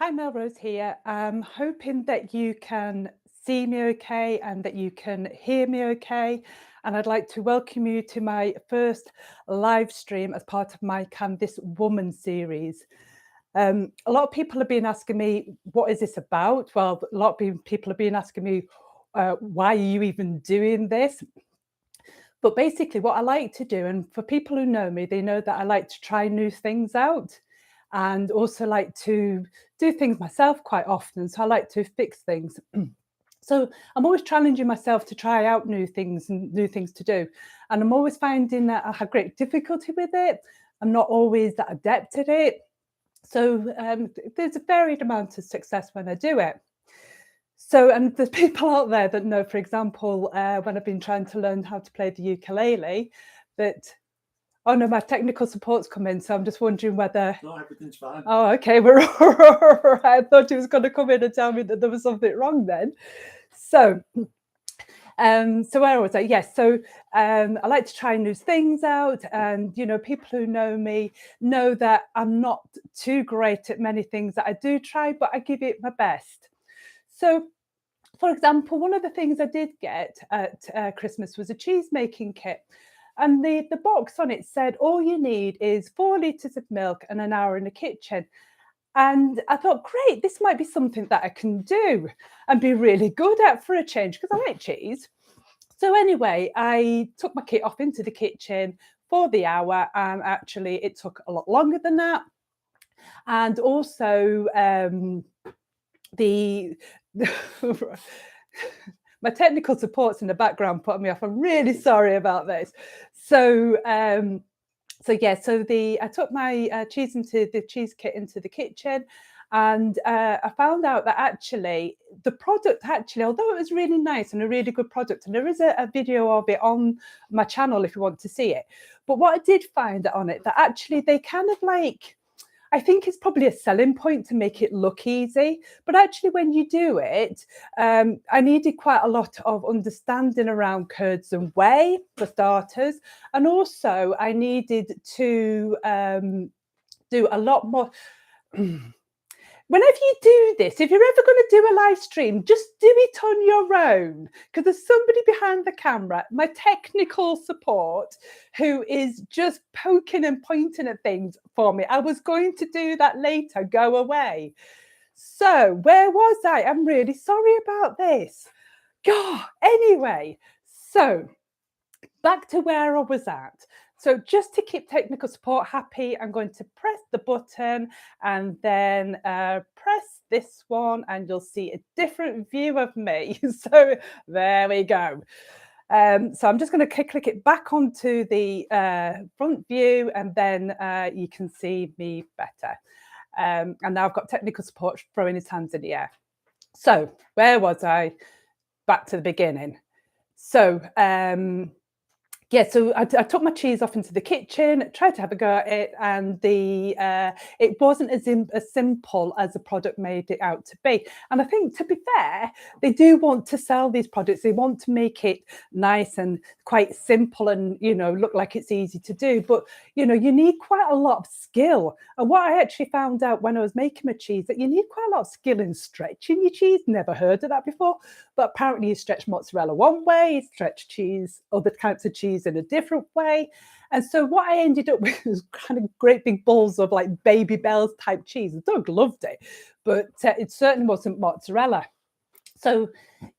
Hi, Mel Rose here. I'm hoping that you can see me okay and that you can hear me okay. And I'd like to welcome you to my first live stream as part of my Can This Woman series. A lot of people have been asking me, what is this about? Well, a lot of people have been asking me, why are you even doing this? But basically, what I like to do, and for people who know me, they know that I like to try new things out and also like to do things myself quite often. So I like to fix things. So I'm always challenging myself to try out new things and new things to do. And I'm always finding that I have great difficulty with it. I'm not always that adept at it. So there's a varied amount of success when I do it. So, and there's people out there that know, for example, when I've been trying to learn how to play the ukulele, that, oh no, my technical support's come in. So I'm just wondering whether. No, everything's fine. Oh, okay, we're all right. I thought he was going to come in and tell me that there was something wrong then. So, so where was I? Yes. So I like to try new things out, and people who know me know that I'm not too great at many things that I do try, but I give it my best. So, for example, one of the things I did get at Christmas was a cheese making kit. And the box on it said, all you need is 4 litres of milk and an hour in the kitchen. And I thought, great, this might be something that I can do and be really good at for a change because I like cheese. So anyway, I took my kit off into the kitchen for the hour, and actually it took a lot longer than that. And also the my technical support's in the background putting me off. I'm really sorry about this. So I took my cheese into the cheese kit into the kitchen, and I found out that actually the product, although it was really nice and a really good product, and there is a video of it on my channel if you want to see it. But what I did find on it, that actually they kind of like, I think it's probably a selling point to make it look easy. But actually, when you do it, I needed quite a lot of understanding around curds and whey, for starters. And also, I needed to do a lot more. Whenever you do this, if you're ever going to do a live stream, just do it on your own, because there's somebody behind the camera, my technical support, who is just poking and pointing at things for me. I was going to do that later, go away. So where was I? I'm really sorry about this. God, anyway, so back to where I was at. So just to keep technical support happy, I'm going to press the button and then press this one, and you'll see a different view of me. So there we go. So I'm just going to click it back onto the front view, and then you can see me better. And now I've got technical support throwing his hands in the air. So where was I? Back to the beginning. So so I took my cheese off into the kitchen, tried to have a go at it, and it wasn't as simple as the product made it out to be. And I think, to be fair, they do want to sell these products. They want to make it nice and quite simple and, look like it's easy to do. But, you need quite a lot of skill. And what I actually found out when I was making my cheese, that you need quite a lot of skill in stretching your cheese. Never heard of that before. But apparently you stretch mozzarella one way, you stretch cheese, other types of cheese in a different way. And so what I ended up with was kind of great big balls of like Baby Bells type cheese. The dog loved it, but it certainly wasn't mozzarella. So,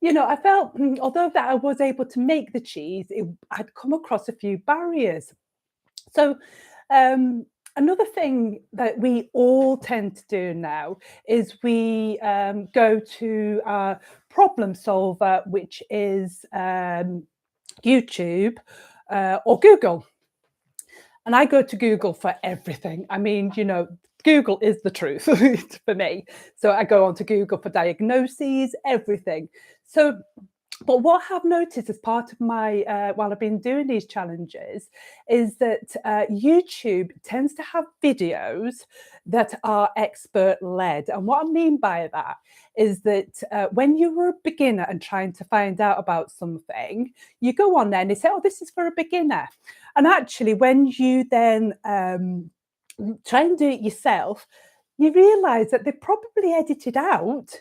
I felt, although that I was able to make the cheese, I'd come across a few barriers. So, another thing that we all tend to do now is we go to our problem solver, which is YouTube or Google. And I go to Google for everything. I mean, Google is the truth for me. So I go on to Google for diagnoses, everything. So, but what I've noticed as part of my, while I've been doing these challenges, is that YouTube tends to have videos that are expert led. And what I mean by that is that when you were a beginner and trying to find out about something, you go on there and they say, oh, this is for a beginner. And actually, when you then try and do it yourself, you realise that they probably edited out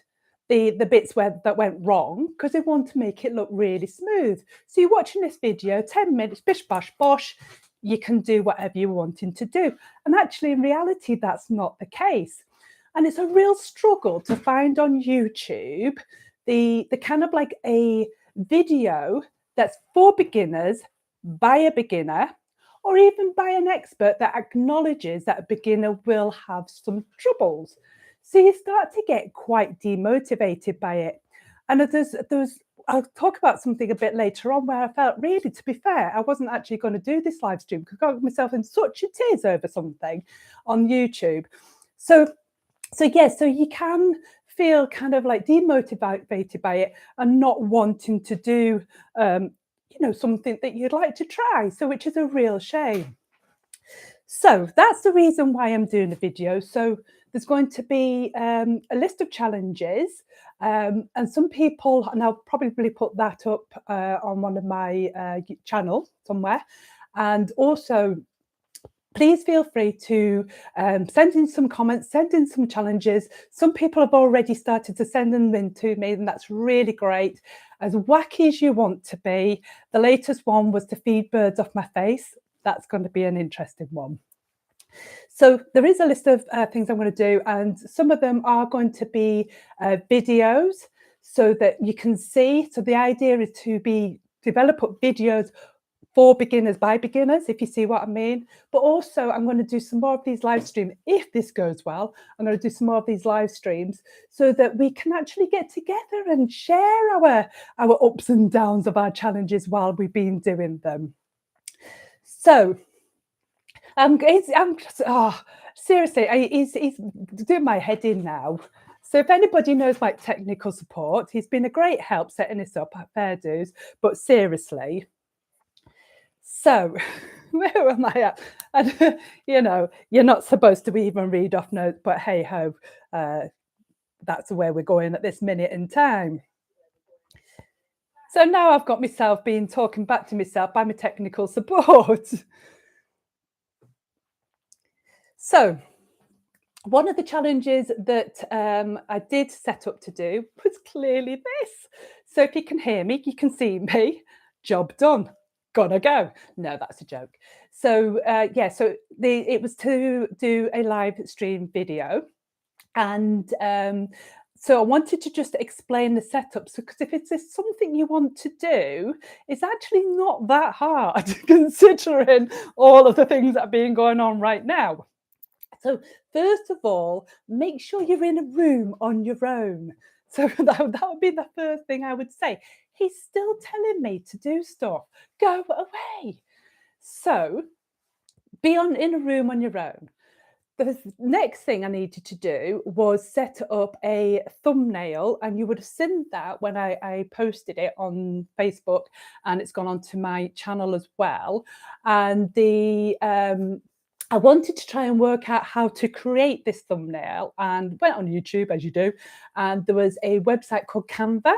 the bits where that went wrong because they want to make it look really smooth. So you're watching this video, 10 minutes, bish bash bosh, you can do whatever you're wanting to do. And actually, in reality, that's not the case. And it's a real struggle to find on YouTube the kind of like a video that's for beginners by a beginner or even by an expert that acknowledges that a beginner will have some troubles. So you start to get quite demotivated by it. And there's I'll talk about something a bit later on where I felt really, to be fair, I wasn't actually going to do this live stream because I got myself in such a tears over something on YouTube. So yes, so you can feel kind of like demotivated by it and not wanting to do something that you'd like to try, so which is a real shame. So that's the reason why I'm doing the video. So there's going to be a list of challenges, and some people, and I'll probably put that up on one of my channels somewhere. And also, please feel free to send in some comments, send in some challenges. Some people have already started to send them in to me, and that's really great. As wacky as you want to be. The latest one was to feed birds off my face. That's going to be an interesting one. So there is a list of things I'm going to do, and some of them are going to be videos so that you can see. So the idea is to develop up videos for beginners by beginners, if you see what I mean. But also I'm going to do some more of these live streams. If this goes well, I'm going to do some more of these live streams so that we can actually get together and share our ups and downs of our challenges while we've been doing them. So seriously, he's doing my head in now. So if anybody knows like technical support, he's been a great help setting this up at Fair Dues. But seriously, so where am I at? And, you're not supposed to even read off notes, but hey ho, that's where we're going at this minute in time. So now I've got myself talking back to myself by my technical support. So one of the challenges that I did set up to do was clearly this. So if you can hear me, you can see me, job done. Gotta go. No, that's a joke. So it was to do a live stream video, and so I wanted to just explain the setup. So because if it's something you want to do, it's actually not that hard considering all of the things that are being going on right now. So first of all, make sure you're in a room on your own. So that would be the first thing I would say. He's still telling me to do stuff. Go away. So be in a room on your own. The next thing I needed to do was set up a thumbnail, and you would have seen that when I posted it on Facebook, and it's gone onto my channel as well. And I wanted to try and work out how to create this thumbnail, and went on YouTube, as you do, and there was a website called Canva.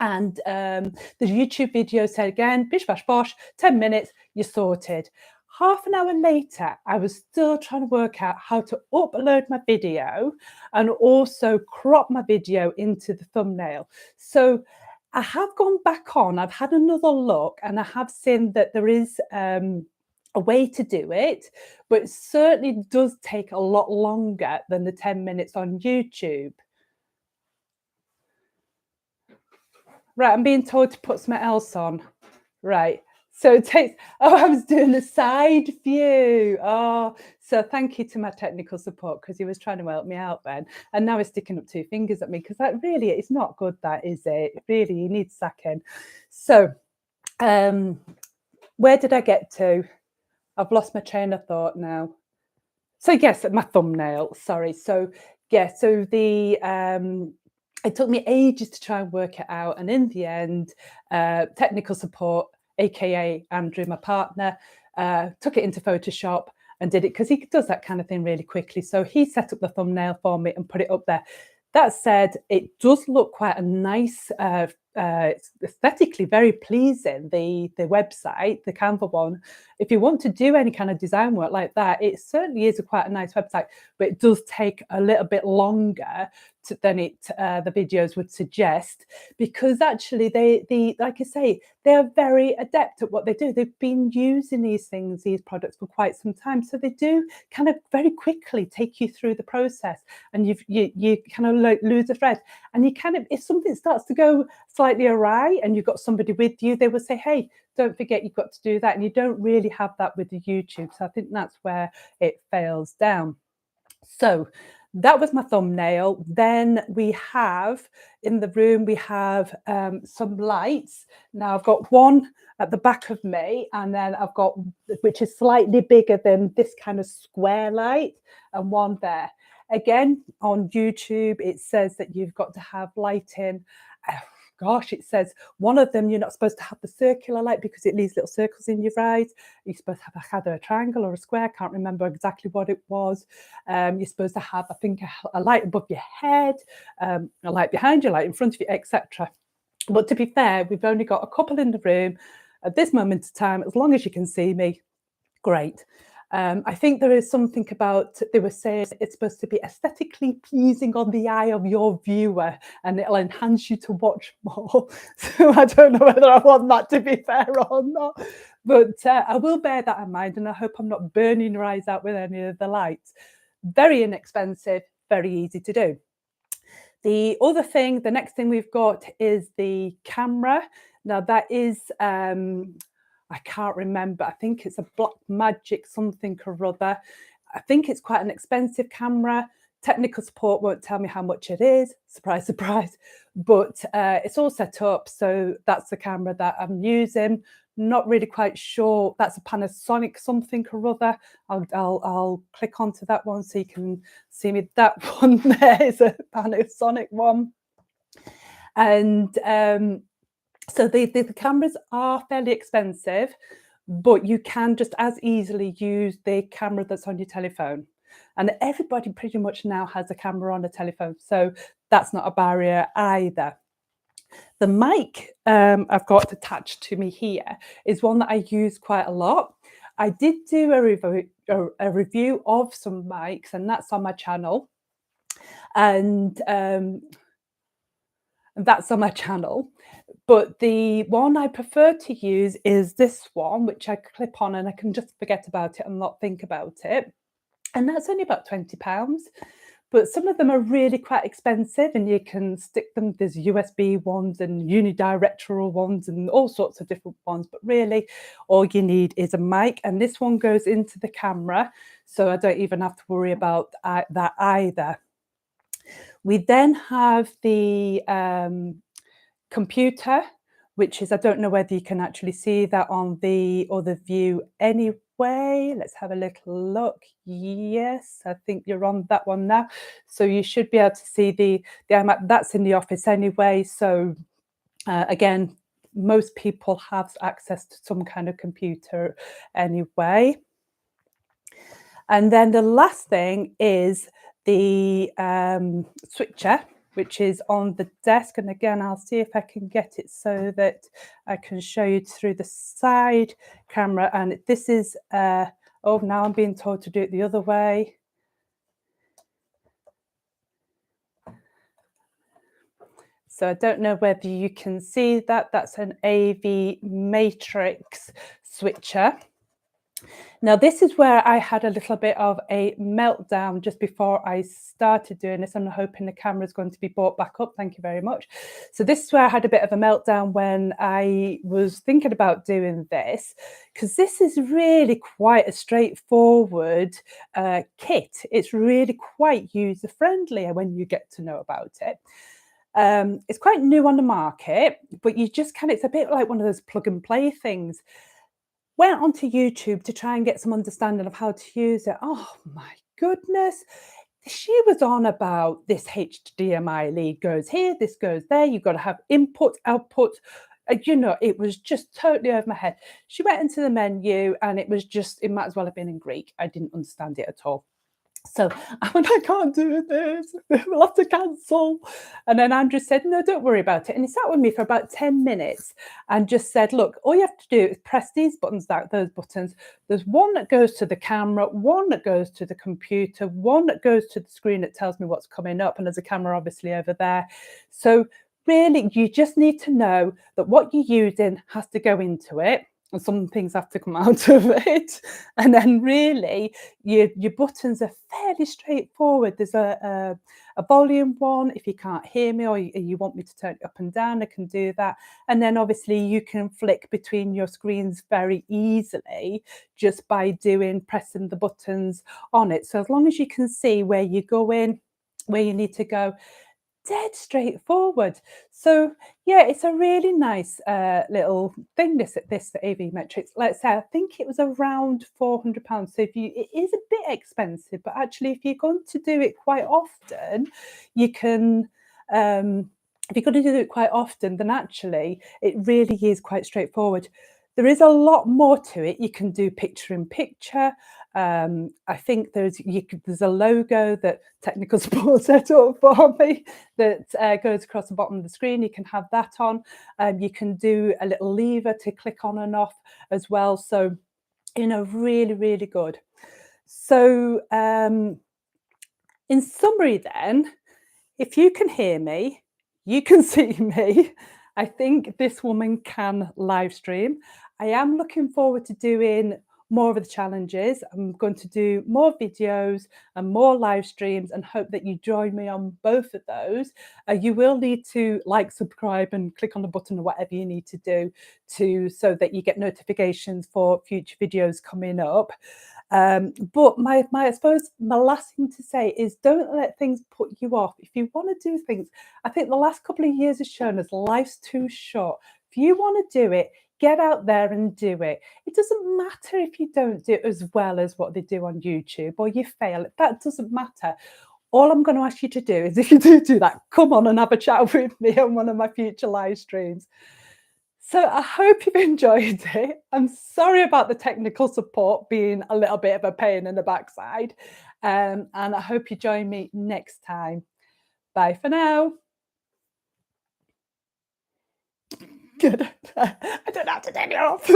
And the YouTube video said again, bish bash bosh, 10 minutes, you're sorted. Half an hour later, I was still trying to work out how to upload my video and also crop my video into the thumbnail. So I have gone back on, I've had another look, and I have seen that there is a way to do it, but it certainly does take a lot longer than the 10 minutes on YouTube. Right, I'm being told to put something else on. Right. So it takes, I was doing the side view. Oh, so thank you to my technical support, because he was trying to help me out then. And now he's sticking up two fingers at me, because that really, it's not good, that, is it? Really, you need sacking. So where did I get to? I've lost my train of thought now. So yes, my thumbnail, sorry. So yeah, so it took me ages to try and work it out. And in the end, technical support, aka Andrew, my partner, took it into Photoshop and did it, because he does that kind of thing really quickly. So he set up the thumbnail for me and put it up there. That said, it does look quite a nice it's aesthetically very pleasing. The website, the Canva one. If you want to do any kind of design work like that, it certainly is quite a nice website, but it does take a little bit longer than the videos would suggest, because actually the like I say, they are very adept at what they do. They've been using these products for quite some time, so they do kind of very quickly take you through the process, and you kind of like lose a thread, and you kind of, if something starts to go slightly awry and you've got somebody with you, they will say, hey, don't forget you've got to do that, and you don't really have that with the YouTube. So I think that's where it fails down. So that was my thumbnail. Then we have, in the room, we have some lights. Now I've got one at the back of me, and then I've got, which is slightly bigger than this kind of square light, and one there. Again, on YouTube, it says that you've got to have lighting. Gosh, it says one of them, you're not supposed to have the circular light because it leaves little circles in your eyes. You're supposed to have either a triangle or a square. I can't remember exactly what it was. You're supposed to have, I think, a light above your head, a light behind you, a light in front of you, etc. But to be fair, we've only got a couple in the room at this moment in time. As long as you can see me, great. I think there is something about, they were saying it's supposed to be aesthetically pleasing on the eye of your viewer, and it'll enhance you to watch more. So I don't know whether I want that to be fair or not, but I will bear that in mind, and I hope I'm not burning your eyes out with any of the lights. Very inexpensive, very easy to do. The other thing, the next thing we've got is the camera. Now that is, I can't remember. I think it's a Black Magic something or other. I think it's quite an expensive camera. Technical support won't tell me how much it is. Surprise, surprise. But it's all set up. So that's the camera that I'm using. Not really quite sure. That's a Panasonic something or other. I'll click onto that one so you can see me. That one there is a Panasonic one. And so the cameras are fairly expensive, but you can just as easily use the camera that's on your telephone. And everybody pretty much now has a camera on a telephone, so that's not a barrier either. The mic I've got attached to me here is one that I use quite a lot. I did do a review of some mics, and that's on my channel. And that's on my channel. But the one I prefer to use is this one, which I clip on and I can just forget about it and not think about it. And that's only about £20. But some of them are really quite expensive, and you can stick them. There's USB ones and unidirectional ones and all sorts of different ones. But really, all you need is a mic. And this one goes into the camera, so I don't even have to worry about that either. We then have the computer, which is, I don't know whether you can actually see that on the other view anyway. Let's have a little look. Yes, I think you're on that one now. So you should be able to see the iMac. That's in the office anyway. So again, most people have access to some kind of computer anyway. And then the last thing is the switcher, which is on the desk. And again, I'll see if I can get it so that I can show you through the side camera. And this is, oh, now I'm being told to do it the other way. So I don't know whether you can see that. That's an AV Matrix switcher. Now, this is where I had a little bit of a meltdown just before I started doing this. I'm hoping the camera is going to be brought back up. Thank you very much. So this is where I had a bit of a meltdown when I was thinking about doing this, because this is really quite a straightforward kit. It's really quite user-friendly when you get to know about it. It's quite new on the market, but you just it's a bit like one of those plug and play things. Went onto YouTube to try and get some understanding of how to use it. Oh my goodness. She was on about this HDMI lead goes here, this goes there. You've got to have input, output. You know, it was just totally over my head. She went into the menu and it was just, it might as well have been in Greek. I didn't understand it at all. So I went, I can't do this. We'll have to cancel. And then Andrew said, no, don't worry about it. And he sat with me for about 10 minutes and just said, look, all you have to do is press these buttons out, those buttons. There's one that goes to the camera, one that goes to the computer, one that goes to the screen that tells me what's coming up. And there's a camera obviously over there. So really, you just need to know that what you're using has to go into it. And some things have to come out of it. And then really, your buttons are fairly straightforward. There's a volume one. If you can't hear me or you want me to turn it up and down, I can do that. And then obviously you can flick between your screens very easily just by pressing the buttons on it. So as long as you can see where you're going, where you need to go, dead straightforward. So yeah, it's a really nice little thing. This AV Metrics. Let's say I think it was around £400. So it is a bit expensive, but actually, if you're going to do it quite often, you can. If you're going to do it quite often, then actually it really is quite straightforward. There is a lot more to it. You can do picture in picture. I think there's a logo that technical support set up for me that goes across the bottom of the screen. You can have that on. You can do a little lever to click on and off as well. So, really, really good. So, in summary, then, if you can hear me, you can see me. I think this woman can live stream. I am looking forward to doing more of the challenges. I'm going to do more videos and more live streams and hope that you join me on both of those. You will need to like, subscribe and click on the button or whatever you need to do so that you get notifications for future videos coming up. But I suppose my last thing to say is don't let things put you off. If you want to do things, I think the last couple of years has shown us life's too short. If you want to do it, get out there and do it. It doesn't matter if you don't do it as well as what they do on YouTube or you fail. That doesn't matter. All I'm going to ask you to do is, if you do that, come on and have a chat with me on one of my future live streams. So I hope you've enjoyed it. I'm sorry about the technical support being a little bit of a pain in the backside. And I hope you join me next time. Bye for now. Good. I don't have to turn it off.